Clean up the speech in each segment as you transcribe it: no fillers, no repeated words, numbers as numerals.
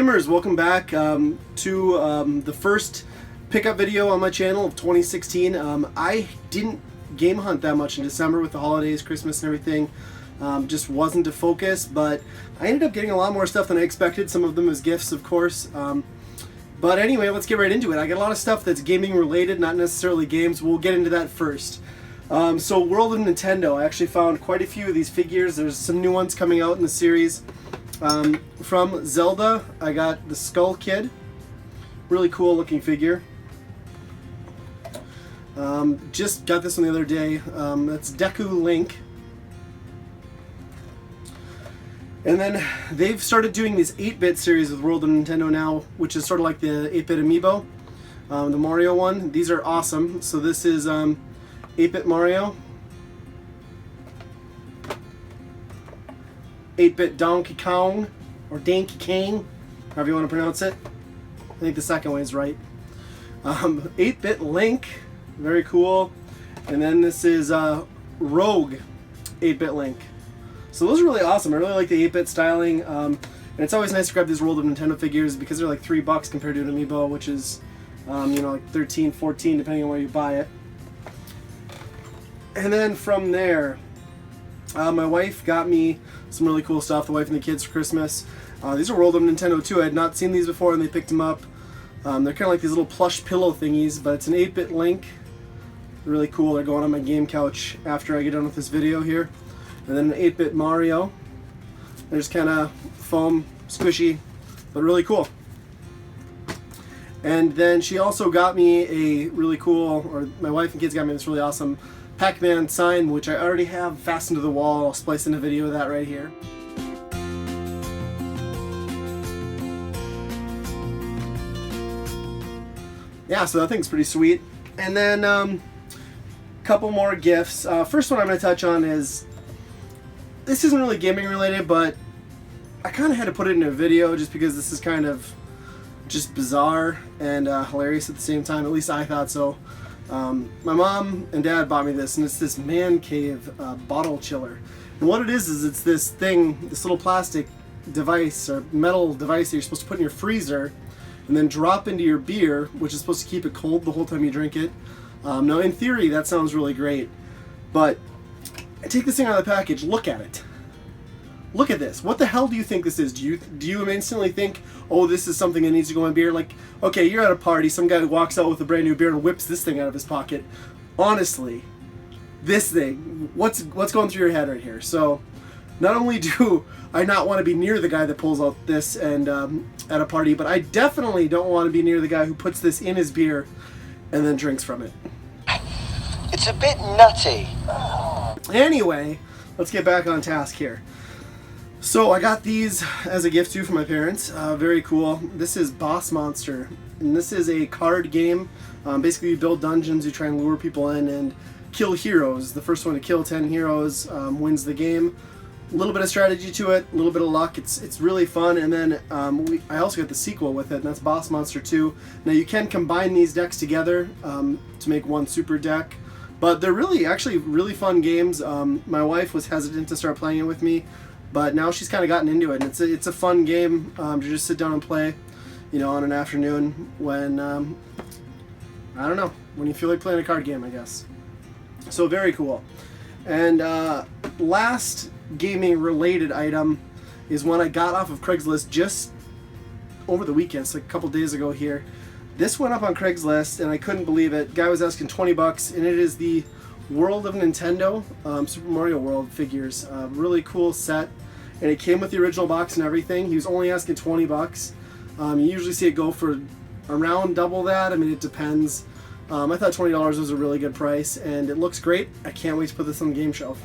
gamers, welcome back to the first pickup video on my channel of 2016. I didn't game hunt that much in December with the holidays, Christmas and everything. Just wasn't a focus, but I ended up getting a lot more stuff than I expected. Some of them as gifts, of course. But anyway, let's get right into it. I got a lot of stuff that's gaming related, not necessarily games. We'll get into that first. So World of Nintendo, I actually found quite a few of these figures. There's some new ones coming out in the series. From Zelda, I got the Skull Kid. Really cool looking figure. Just got this one the other day. That's Deku Link. And then they've started doing this 8-bit series with World of Nintendo now, which is sort of like the 8-bit amiibo, the Mario one. These are awesome. So this is 8-bit Mario, 8-bit Donkey Kong, or Donkey Kong, however you want to pronounce it. I think the second way is right. 8-bit Link, very cool. And then this is Rogue 8-bit Link. So those are really awesome. I really like the 8-bit styling. And it's always nice to grab these World of Nintendo figures because they're like $3 compared to an amiibo, which is like 13, 14 depending on where you buy it. And then from there, my wife got me some really cool stuff, the wife and the kids, for Christmas. These are World of Nintendo too. I had not seen these before and they picked them up. They're kind of like these little plush pillow thingies, but it's an 8-bit Link. Really cool. They're going on my game couch after I get done with this video here. And then an 8-bit Mario. They're just kind of foam, squishy, but really cool. And then she also got me a really cool, or my wife and kids got me this really awesome Pac-Man sign, which I already have fastened to the wall. I'll splice in a video of that right here. Yeah, so that thing's pretty sweet. And then a couple more gifts. First one I'm going to touch on is, this isn't really gaming related, but I kind of had to put it in a video just because this is kind of just bizarre and hilarious at the same time. At least I thought so. My mom and dad bought me this, and it's this man cave bottle chiller. And what it is it's this thing, this little plastic device or metal device that you're supposed to put in your freezer and then drop into your beer, which is supposed to keep it cold the whole time you drink it. Now in theory that sounds really great, but take this thing out of the package, look at it. Look at this. What the hell do you think this is? Do you instantly think, oh, this is something that needs to go in beer? Like, okay, you're at a party, some guy walks out with a brand new beer and whips this thing out of his pocket. Honestly, this thing, what's going through your head right here? So, not only do I not want to be near the guy that pulls out this and at a party, but I definitely don't want to be near the guy who puts this in his beer and then drinks from it. It's a bit nutty. Anyway, let's get back on task here. So I got these as a gift too from my parents. Very cool. This is Boss Monster, and this is a card game. Basically you build dungeons, you try and lure people in and kill heroes. The first one to kill 10 heroes wins the game. A little bit of strategy to it, a little bit of luck. It's really fun. And then I also got the sequel with it, and that's Boss Monster 2. Now you can combine these decks together to make one super deck. But they're actually really fun games. My wife was hesitant to start playing it with me, but now she's kind of gotten into it. And it's a fun game to just sit down and play, on an afternoon when, I don't know, when you feel like playing a card game, I guess. So very cool. And last gaming related item is one I got off of Craigslist just over the weekend, so like a couple days ago here. This went up on Craigslist and I couldn't believe it. Guy was asking $20 and it is the World of Nintendo Super Mario World figures. Really cool set, and it came with the original box and everything. He was only asking $20. You usually see it go for around double that. I mean, it depends. I thought $20 was a really good price, and it looks great. I can't wait to put this on the game shelf.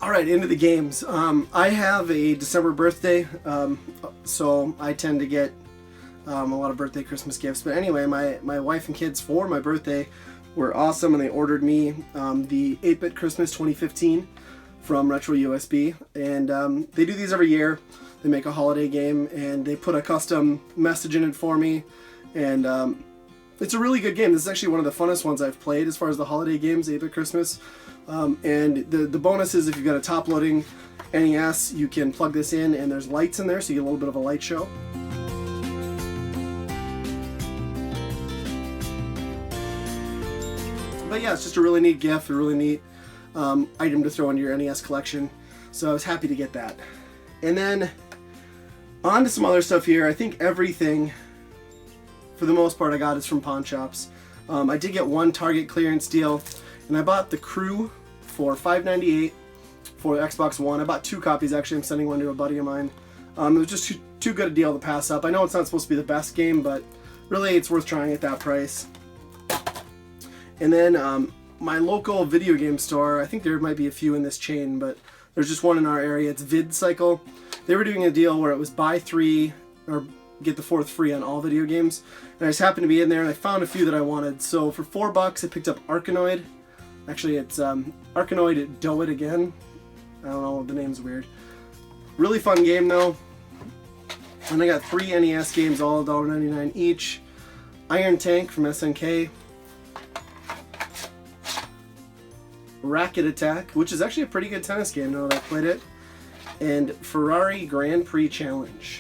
Alright, into the games. I have a December birthday, so I tend to get a lot of birthday Christmas gifts. But anyway, my wife and kids for my birthday were awesome, and they ordered me the 8-bit Christmas 2015 from Retro USB. And they do these every year. They make a holiday game, and they put a custom message in it for me. And it's a really good game. This is actually one of the funnest ones I've played as far as the holiday games, 8-bit Christmas. And the bonus is if you've got a top-loading NES, you can plug this in, and there's lights in there, so you get a little bit of a light show. But yeah, it's just a really neat gift, a really neat item to throw into your NES collection. So I was happy to get that. And then on to some other stuff here. I think everything, for the most part, I got is from pawn shops. I did get one Target clearance deal, and I bought The Crew for $5.98 for Xbox One. I bought 2 copies actually. I'm sending one to a buddy of mine. It was just too good a deal to pass up. I know it's not supposed to be the best game, but really it's worth trying at that price. And then my local video game store, I think there might be a few in this chain, but there's just one in our area. It's VidCycle. They were doing a deal where it was buy 3 or get the 4th free on all video games. And I just happened to be in there and I found a few that I wanted. So for $4 I picked up Arkanoid. Actually it's Arkanoid Do It Again. I don't know, the name's weird. Really fun game though. And I got 3 NES games, all $1.99 each. Iron Tank from SNK. Racket Attack, which is actually a pretty good tennis game now that I've played it. And Ferrari Grand Prix Challenge.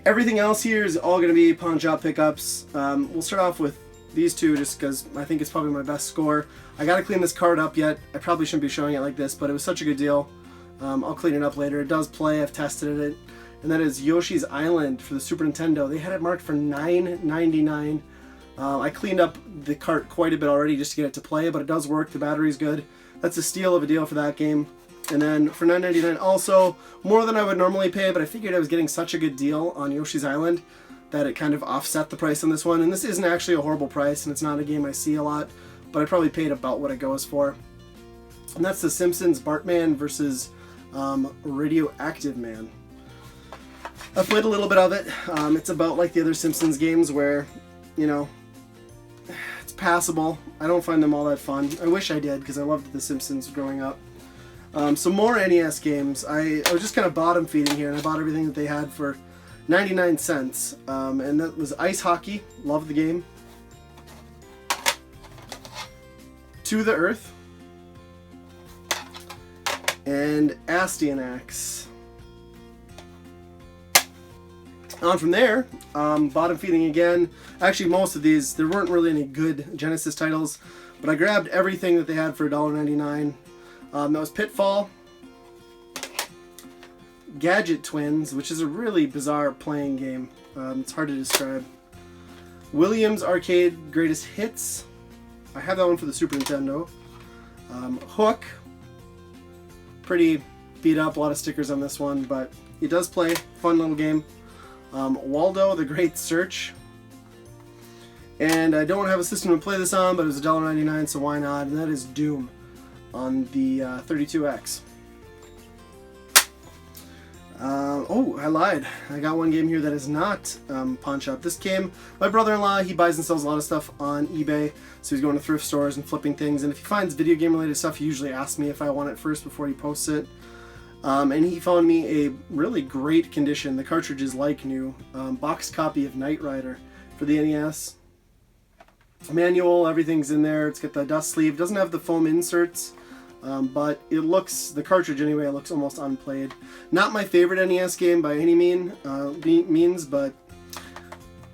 Everything else here is all going to be pawn shop pickups. We'll start off with these 2 just because I think it's probably my best score. I got to clean this card up yet. I probably shouldn't be showing it like this, but it was such a good deal. I'll clean it up later. It does play. I've tested it. And that is Yoshi's Island for the Super Nintendo. They had it marked for $9.99. I cleaned up the cart quite a bit already just to get it to play, but it does work. The battery's good. That's a steal of a deal for that game. And then for $9.99 also, more than I would normally pay, but I figured I was getting such a good deal on Yoshi's Island that it kind of offset the price on this one. And this isn't actually a horrible price, and it's not a game I see a lot, but I probably paid about what it goes for. And that's The Simpsons Bartman versus Radioactive Man. I've played a little bit of it. It's about like the other Simpsons games where, you know, it's passable. I don't find them all that fun. I wish I did because I loved The Simpsons growing up. Some more NES games. I was just kind of bottom feeding here, and I bought everything that they had for 99 cents. And that was Ice Hockey. Love the game. To the Earth. And Astyanax. On from there, bottom feeding again. Actually, most of these, there weren't really any good Genesis titles, but I grabbed everything that they had for $1.99. That was Pitfall, Gadget Twins, which is a really bizarre playing game. It's hard to describe. Williams Arcade Greatest Hits. I have that one for the Super Nintendo. Hook. Pretty beat up, a lot of stickers on this one, but it does play. Fun little game. Waldo the Great Search. And I don't have a system to play this on, but it was $1.99, so why not? And that is Doom on the 32X. Oh, I lied. I got one game here that is not pawn shop. This game, my brother-in-law, he buys and sells a lot of stuff on eBay, so he's going to thrift stores and flipping things, and if he finds video game related stuff, he usually asks me if I want it first before he posts it. And he found me a really great condition, the cartridge is like new, boxed copy of Knight Rider for the NES. Manual, everything's in there. It's got the dust sleeve, doesn't have the foam inserts, but it looks, the cartridge anyway, it looks almost unplayed. Not my favorite NES game by any means, but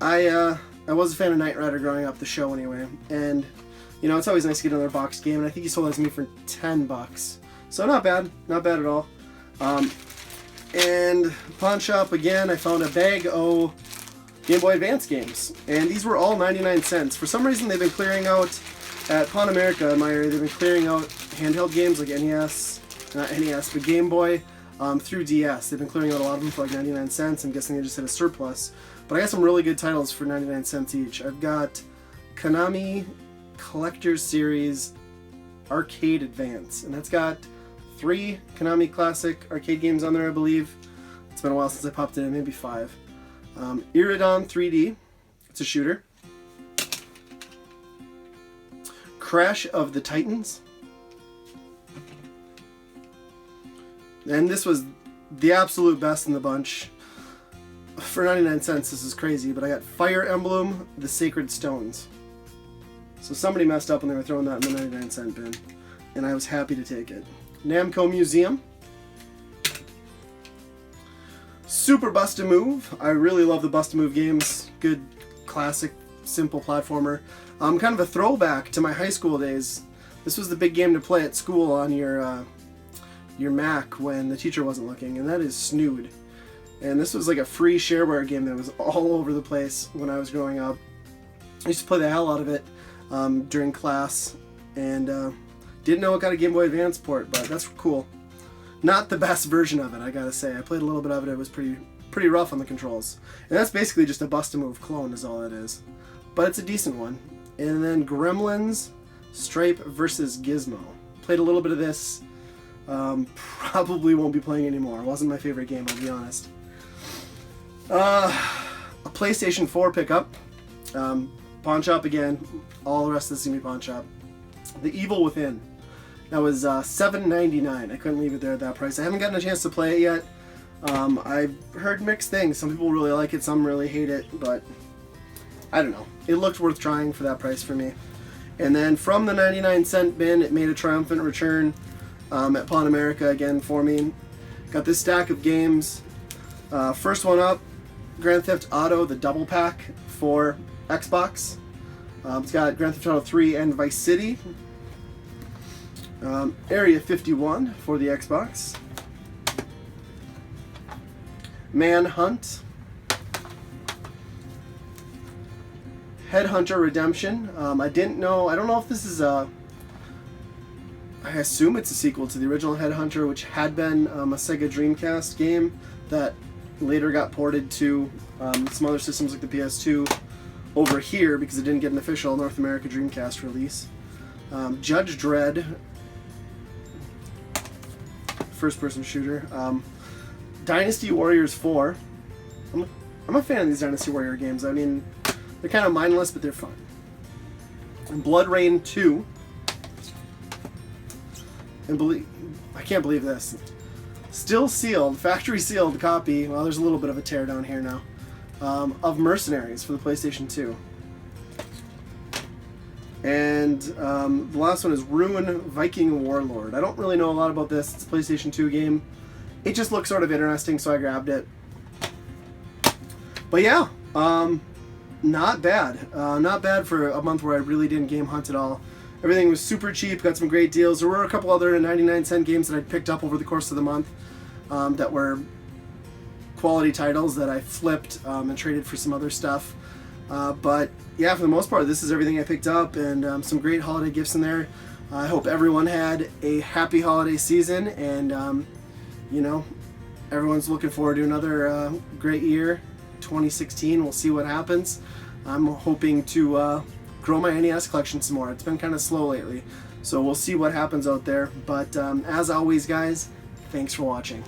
I was a fan of Knight Rider growing up, the show anyway, and you know, it's always nice to get another boxed game, and I think he sold that to me for $10. So not bad at all. And pawn shop again, I found a bag of Game Boy Advance games, and these were all 99 cents. For some reason, they've been clearing out at Pawn America in my area. They've been clearing out handheld games like not NES, but Game Boy through DS. They've been clearing out a lot of them for like 99 cents. I'm guessing they just hit a surplus. But I got some really good titles for 99 cents each. I've got Konami Collector's Series Arcade Advance, and that's got 3 Konami Classic arcade games on there, I believe. It's been a while since I popped it in, maybe 5. Iridon 3D, it's a shooter. Crash of the Titans. And this was the absolute best in the bunch. For 99 cents, this is crazy, but I got Fire Emblem, The Sacred Stones. So somebody messed up when they were throwing that in the 99 cent bin, and I was happy to take it. Namco Museum. Super Bust-A-Move. I really love the Bust-A-Move games. Good, classic, simple platformer. Kind of a throwback to my high school days. This was the big game to play at school on your Mac when the teacher wasn't looking, and that is Snood. And this was like a free shareware game that was all over the place when I was growing up. I used to play the hell out of it during class, and didn't know it got a Game Boy Advance port, but that's cool. Not the best version of it, I gotta say. I played a little bit of it. It was pretty rough on the controls. And that's basically just a Bust-A-Move clone is all it is. But it's a decent one. And then Gremlins, Stripe versus Gizmo. Played a little bit of this. Probably won't be playing anymore. It wasn't my favorite game, I'll be honest. A PlayStation 4 pickup. Pawn shop again. All the rest of this is gonna be pawn shop. The Evil Within. That was $7.99. I couldn't leave it there at that price. I haven't gotten a chance to play it yet. I've heard mixed things. Some people really like it, some really hate it, but I don't know. It looked worth trying for that price for me. And then from the 99-cent bin, it made a triumphant return at Pawn America again for me. Got this stack of games. First one up, Grand Theft Auto, the double pack for Xbox. It's got Grand Theft Auto 3 and Vice City. Area 51 for the Xbox. Manhunt. Headhunter Redemption. I don't know if this is I assume it's a sequel to the original Headhunter, which had been a Sega Dreamcast game that later got ported to some other systems like the PS2 over here because it didn't get an official North America Dreamcast release. Judge Dredd, first-person shooter. Dynasty Warriors 4. I'm a fan of these Dynasty Warrior games. I mean, they're kind of mindless, but they're fun. And Blood Rain 2. And I can't believe this. Still sealed, factory sealed copy. Well, there's a little bit of a tear down here now. Of Mercenaries for the PlayStation 2. And the last one is Ruin Viking Warlord. I don't really know a lot about this. It's a PlayStation 2 game. It just looks sort of interesting, so I grabbed it. But yeah, not bad. Not bad for a month where I really didn't game hunt at all. Everything was super cheap, got some great deals. There were a couple other 99-cent games that I'd picked up over the course of the month that were quality titles that I flipped and traded for some other stuff. But yeah, for the most part, this is everything I picked up, and some great holiday gifts in there. I hope everyone had a happy holiday season, and you know, everyone's looking forward to another great year. 2016, we'll see what happens. I'm hoping to grow my NES collection some more. It's been kind of slow lately, so we'll see what happens out there. But as always, guys, thanks for watching.